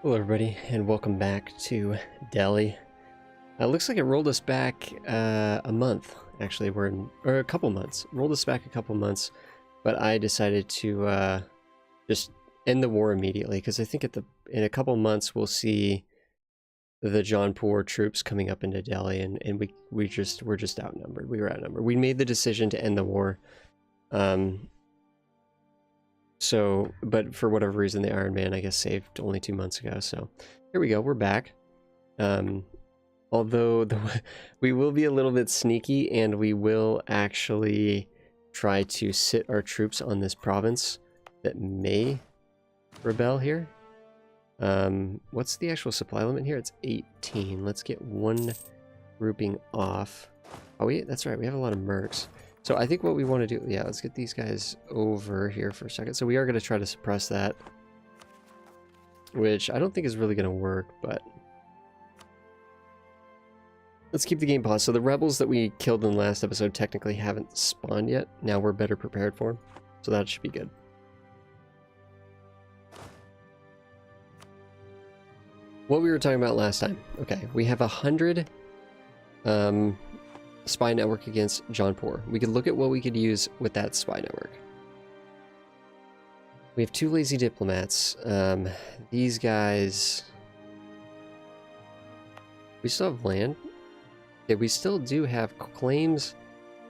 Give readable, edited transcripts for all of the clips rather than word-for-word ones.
Hello everybody, and welcome back to Delhi. It looks like it rolled us back a month. Actually, or a couple months. Rolled us back a couple months, but I decided to just end the war immediately because I think in a couple months we'll see the Jaunpur troops coming up into Delhi, and we're just outnumbered. We were outnumbered. We made the decision to end the war. But for whatever reason, the Iron Man, I guess, saved only 2 months ago. So here we go. We're back. Although we will be a little bit sneaky, and we will actually try to sit our troops on this province that may rebel here. What's the actual supply limit here? It's 18. Let's get one grouping off. Oh, that's right. We have a lot of mercs. So I think what we want to do, yeah, let's get these guys over here for a second. So we are going to try to suppress that, which I don't think is really going to work, but let's keep the game paused. So the rebels that we killed in the last episode technically haven't spawned yet. Now we're better prepared for them, so that should be good. What we were talking about last time. Okay, we have 100 spy network against Jaunpur. We could look at what we could use with that spy network. We have 2 lazy diplomats. These guys... We still have land. Okay, we still do have claims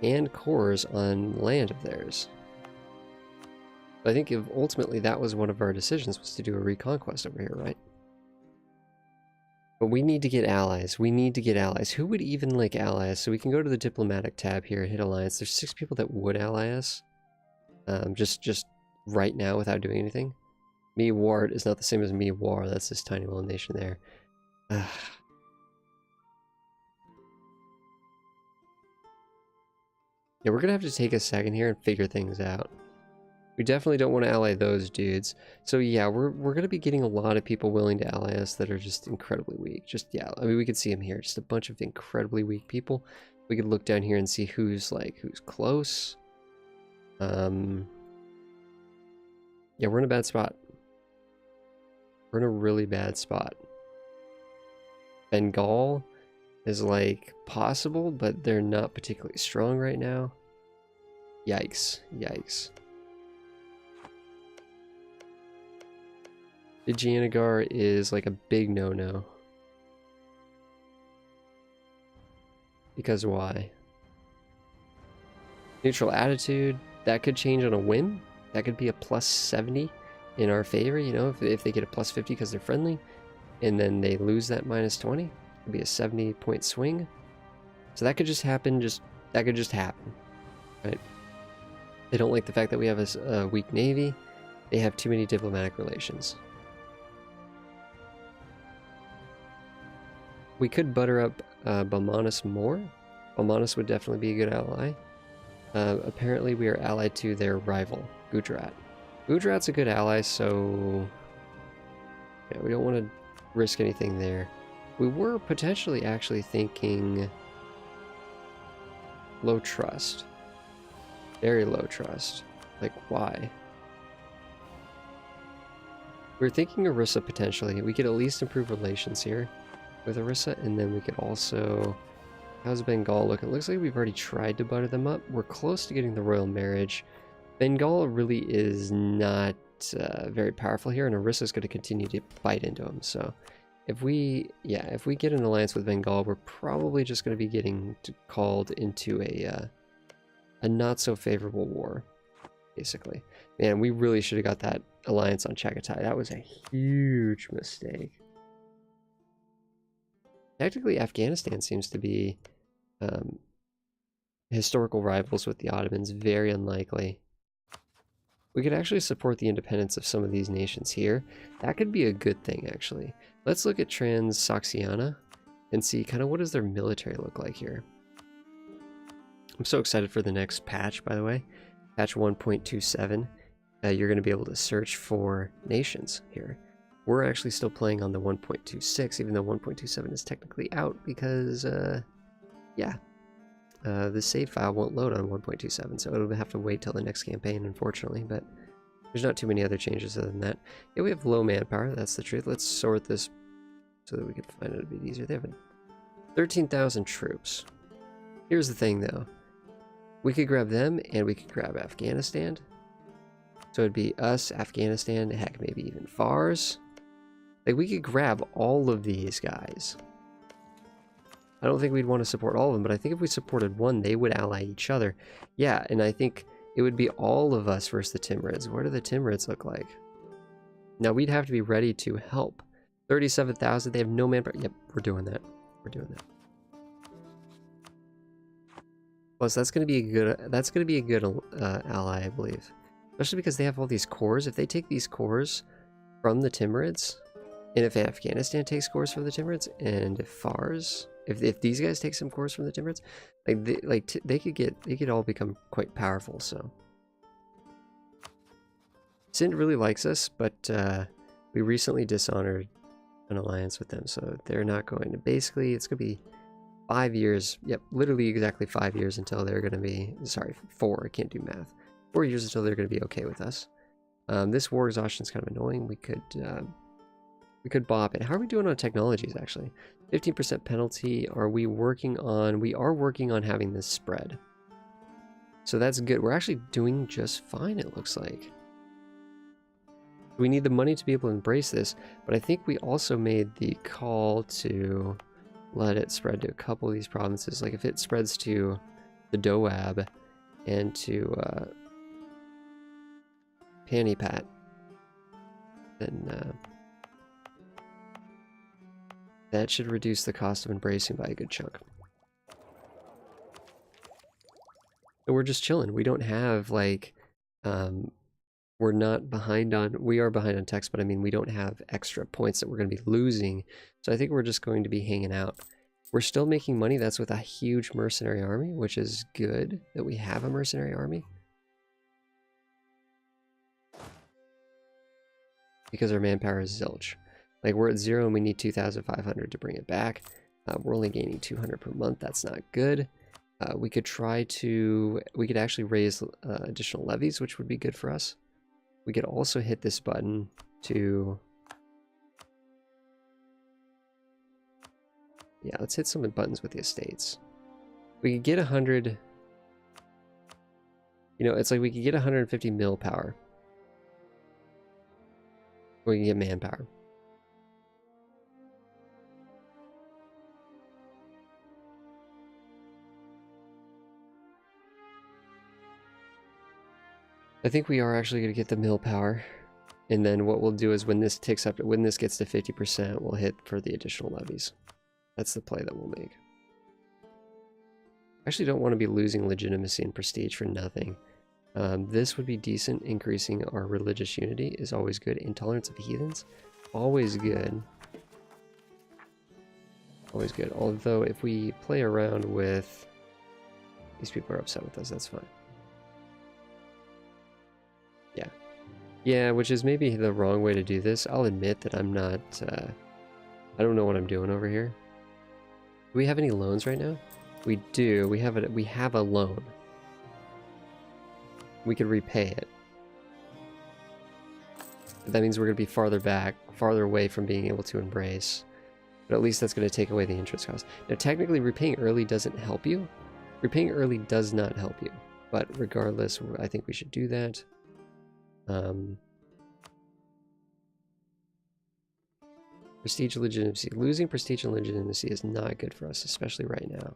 and cores on land of theirs. But I think ultimately that was one of our decisions, was to do a reconquest over here, right? But we need to get allies. We need to get allies. Who would even like allies? So we can go to the diplomatic tab here, hit alliance. There's 6 people that would ally us. Just right now without doing anything. Me Ward is not the same as me War. That's this tiny little nation there. Yeah, we're gonna have to take a second here and figure things out. We definitely don't want to ally those dudes. So yeah, we're going to be getting a lot of people willing to ally us that are just incredibly weak. Just, yeah, I mean, we could see them here. Just a bunch of incredibly weak people. We could look down here and see who's close. Yeah, we're in a bad spot. We're in a really bad spot. Bengal is possible, but they're not particularly strong right now. Yikes. Yikes. Vijayanagar is a big no-no. Because why? Neutral attitude, that could change on a whim. That could be a plus 70 in our favor, you know, if they get a plus 50 because they're friendly, and then they lose that minus 20. It could be a 70-point swing. So that could just happen, that could just happen, right? They don't like the fact that we have a weak navy. They have too many diplomatic relations. We could butter up Balmanis more. Balmanis would definitely be a good ally. Apparently we are allied to their rival, Gujarat. Gujarat's a good ally, so yeah, we don't want to risk anything there. We were potentially actually thinking low trust. Very low trust. Why? We were thinking Orissa potentially. We could at least improve relations here with Orissa, and then we could also... How's Bengal look? It looks like we've already tried to butter them up. We're close to getting the royal marriage. Bengal really is not very powerful here, and Orissa's going to continue to bite into them. So if we get an alliance with Bengal, we're probably just going to be getting called into a not so favorable war, basically. Man, we really should have got that alliance on Chagatai. That was a huge mistake. Technically, Afghanistan seems to be historical rivals with the Ottomans. Very unlikely. We could actually support the independence of some of these nations here. That could be a good thing, actually. Let's look at Transoxiana and see kind of what does their military look like here. I'm so excited for the next patch, by the way. Patch 1.27. You're going to be able to search for nations here. We're actually still playing on the 1.26, even though 1.27 is technically out because, the save file won't load on 1.27, so it'll have to wait till the next campaign, unfortunately. But There's not too many other changes other than that. Yeah, we have low manpower, that's the truth. Let's sort this so that we can find it a bit easier. They have 13,000 troops. Here's the thing though. We could grab them and we could grab Afghanistan. So it'd be us, Afghanistan, heck, maybe even Fars. Like, we could grab all of these guys. I don't think we'd want to support all of them, but I think if we supported one, they would ally each other. Yeah, and I think it would be all of us versus the Timurids. What do the Timurids look like? Now, we'd have to be ready to help. 37,000, they have no manpower. Yep, we're doing that. We're doing that. Plus, that's going to be a good ally, I believe. Especially because they have all these cores. If they take these cores from the Timurids, and if Afghanistan takes cores from the Timurids, and if Fars, if these guys take some cores from the Timurids, they could all become quite powerful. So Sind really likes us, but we recently dishonored an alliance with them, so they're not going to. Basically, it's going to be 5 years. Yep, literally exactly 5 years until they're going to be. Sorry, 4. I can't do math. 4 years until they're going to be okay with us. This war exhaustion is kind of annoying. We could bop it. How are we doing on technologies, actually? 15% penalty. Are we working on... We are working on having this spread. So that's good. We're actually doing just fine, it looks like. We need the money to be able to embrace this, but I think we also made the call to let it spread to a couple of these provinces. Like, if it spreads to the Doab and to Panipat, then that should reduce the cost of embracing by a good chunk. So we're just chilling. We don't have, like, we're not behind on, we are behind on text, but I mean, we don't have extra points that we're going to be losing. So I think we're just going to be hanging out. We're still making money. That's with a huge mercenary army, which is good that we have a mercenary army. Because our manpower is zilch. Like, we're at 0 and we need 2,500 to bring it back. We're only gaining 200 per month. That's not good. We could actually raise additional levies, which would be good for us. We could also hit this button to... Yeah, let's hit some buttons with the estates. We could get 100... You know, it's like we could get 150 mil power. We can get manpower. I think we are actually going to get the mill power, and then what we'll do is when this gets to 50%, we'll hit for the additional levies. That's the play that we'll make. I actually don't want to be losing legitimacy and prestige for nothing. This would be decent. Increasing our religious unity is always good. Intolerance of heathens, always good. Always good. Although if we play around with... These people are upset with us, that's fine. Yeah. Yeah, which is maybe the wrong way to do this. I'll admit that I'm not... I don't know what I'm doing over here. Do we have any loans right now? We do. We have a loan. We could repay it. But that means we're going to be farther back, farther away from being able to embrace. But at least that's going to take away the interest cost. Now, technically, repaying early doesn't help you. Repaying early does not help you. But regardless, I think we should do that. Prestige and legitimacy. Losing prestige and legitimacy is not good for us, especially right now.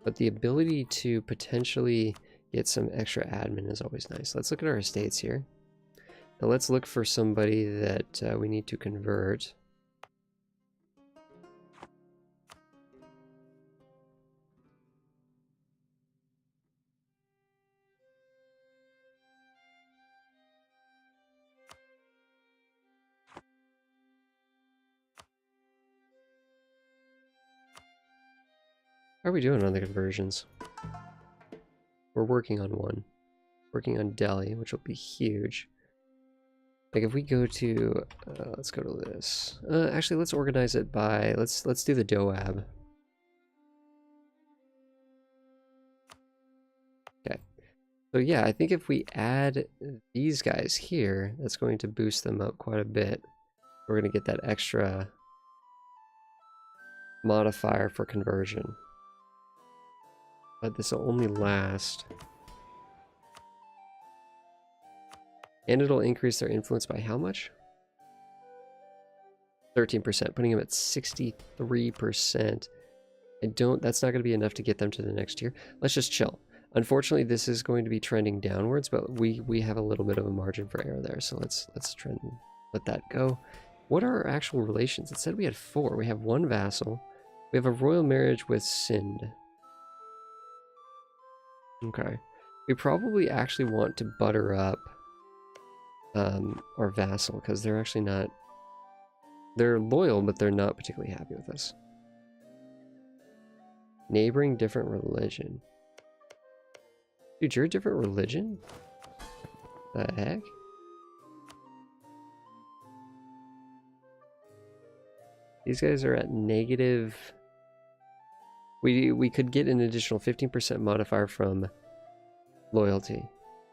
But the ability to potentially get some extra admin is always nice. Let's look at our estates here. Now let's look for somebody that we need to convert. How are we doing on the conversions? We're working on one. Working on Delhi, which will be huge. Like if we go to, let's go to this. Actually, let's organize it by, let's do the Doab. Okay. So yeah, I think if we add these guys here, that's going to boost them up quite a bit. We're going to get that extra modifier for conversion. But this will only last. And it'll increase their influence by how much? 13%, putting them at 63%. That's not going to be enough to get them to the next tier. Let's just chill. Unfortunately, this is going to be trending downwards, but we have a little bit of a margin for error there, so let's trend, let that go. What are our actual relations? It said we had 4. We have 1 vassal. We have a royal marriage with Sind. Okay. We probably actually want to butter up our vassal, because they're actually not... They're loyal, but they're not particularly happy with us. Neighboring different religion. Dude, you're a different religion? The heck? These guys are at negative... We could get an additional 15% modifier from loyalty.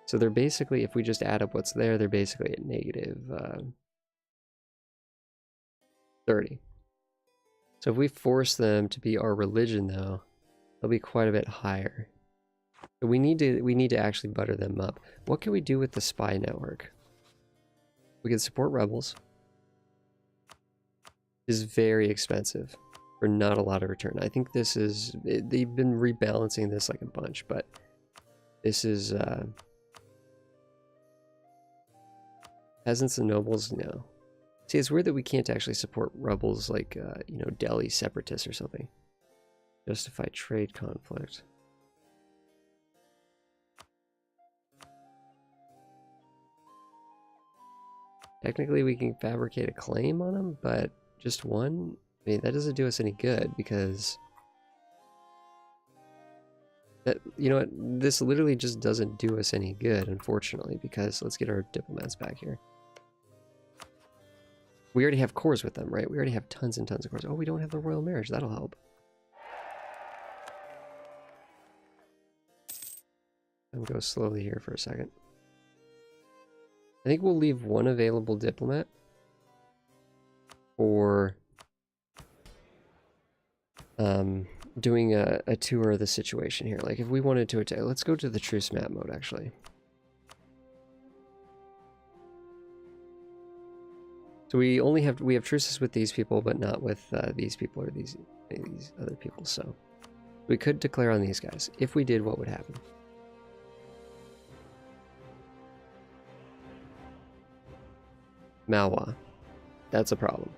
So they're basically, if we just add up what's there, they're basically at negative 30. So if we force them to be our religion, though, they'll be quite a bit higher. So we need to actually butter them up. What can we do with the spy network? We can support rebels. It's very expensive for not a lot of return. I think this is... They've been rebalancing this like a bunch, but this is... Peasants and nobles? No. See, it's weird that we can't actually support rebels like, you know, Delhi separatists or something. Justify trade conflict. Technically, we can fabricate a claim on them, but just one? I mean, that doesn't do us any good, because... That, you know what? This literally just doesn't do us any good, unfortunately, because let's get our diplomats back here. We already have cores with them, right? We already have tons and tons of cores. Oh, we don't have the royal marriage. That'll help. I'm going to go slowly here for a second. I think we'll leave 1 available diplomat for doing a tour of the situation here. Like, if we wanted to attack, let's go to the truce map mode, actually. So we have truces with these people, but not with these people or these other people. So we could declare on these guys. If we did, what would happen? Malwa. That's a problem.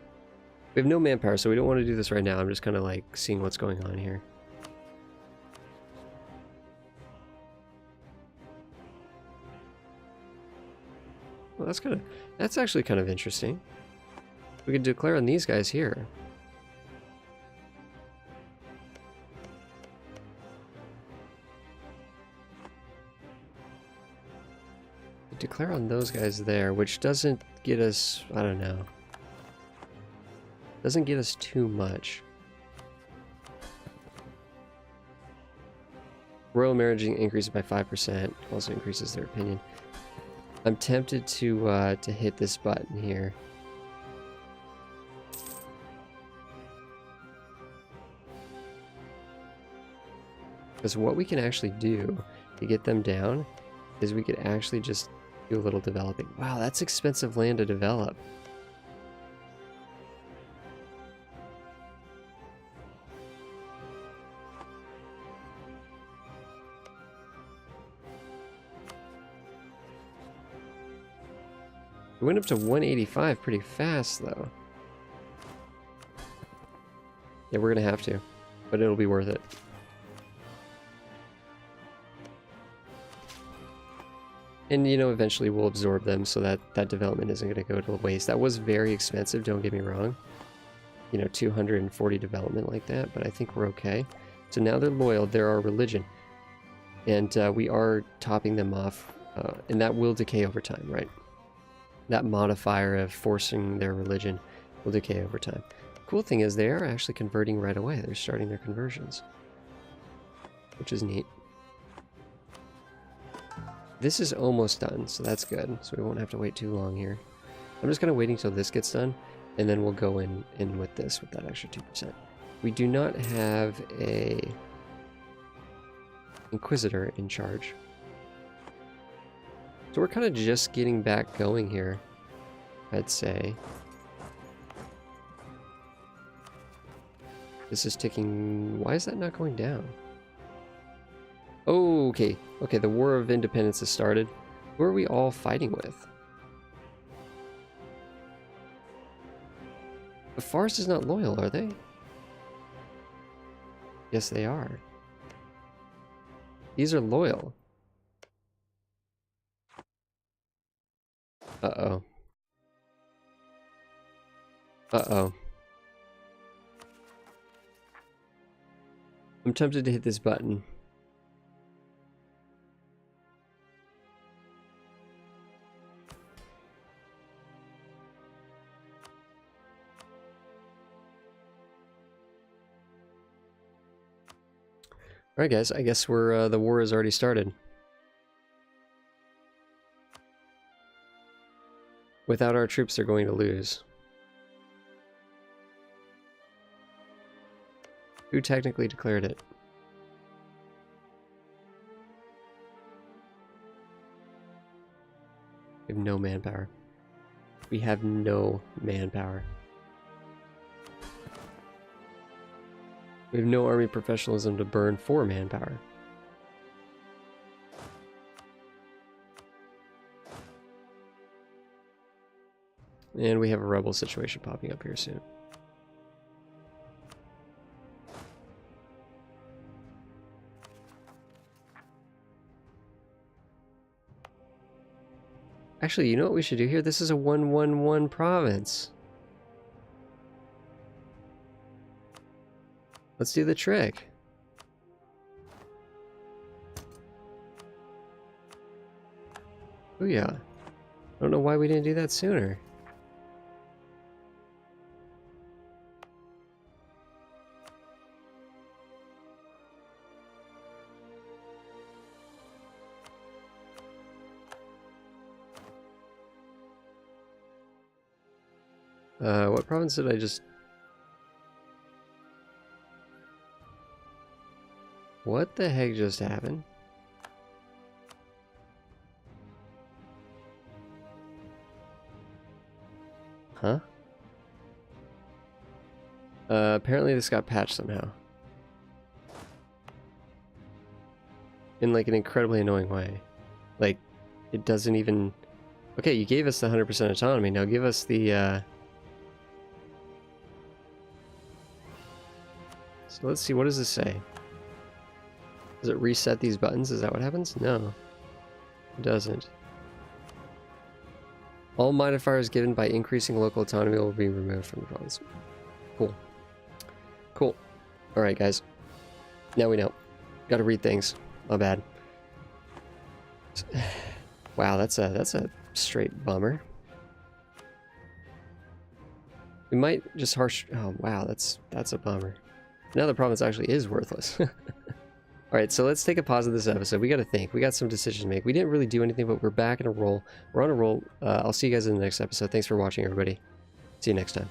We have no manpower, so we don't want to do this right now. I'm just kind of like seeing what's going on here. Well, that's actually kind of interesting. We could declare on these guys here. Declare on those guys there, which doesn't get us, I don't know. Doesn't get us too much. Royal marriage increases by 5%, also increases their opinion. I'm tempted to hit this button here. Because what we can actually do to get them down is we could actually just do a little developing. Wow, that's expensive land to develop. We went up to 185 pretty fast, though. Yeah, we're gonna have to, but it'll be worth it. And, you know, eventually we'll absorb them so that that development isn't going to go to waste. That was very expensive, don't get me wrong. You know, 240 development like that, but I think we're okay. So now they're loyal, they're our religion. And we are topping them off, and that will decay over time, right? That modifier of forcing their religion will decay over time. Cool thing is they are actually converting right away. They're starting their conversions, which is neat. This is almost done, so that's good. So we won't have to wait too long here. I'm just kind of waiting till this gets done, and then we'll go in with this with that extra 2%. We do not have a Inquisitor in charge. So we're kind of just getting back going here, I'd say. This is ticking... Why is that not going down? Oh, okay. Okay, the War of Independence has started. Who are we all fighting with? The Forest is not loyal, are they? Yes, they are. These are loyal. Uh-oh. Uh-oh. I'm tempted to hit this button. Alright guys, I guess we're, the war has already started. Without our troops, they're going to lose. Who technically declared it? We have no manpower. We have no manpower. We have no army professionalism to burn for manpower. And we have a rebel situation popping up here soon. Actually, you know what we should do here? This is a 1-1-1 province. Let's do the trick. Oh yeah. I don't know why we didn't do that sooner. What province did I just... What the heck just happened? Huh? Apparently this got patched somehow. In like an incredibly annoying way. Like, it doesn't even... Okay, you gave us the 100% autonomy, now give us the, So let's see, what does this say? Does it reset these buttons? Is that what happens? No. It doesn't. All modifiers given by increasing local autonomy will be removed from the province. Cool. Cool. Alright, guys. Now we know. Gotta read things. My bad. Wow, that's a straight bummer. We might just harsh... Oh, wow, that's a bummer. Now the province actually is worthless. Alright, so let's take a pause of this episode. We gotta think. We got some decisions to make. We didn't really do anything, but we're back in a roll. We're on a roll. I'll see you guys in the next episode. Thanks for watching, everybody. See you next time.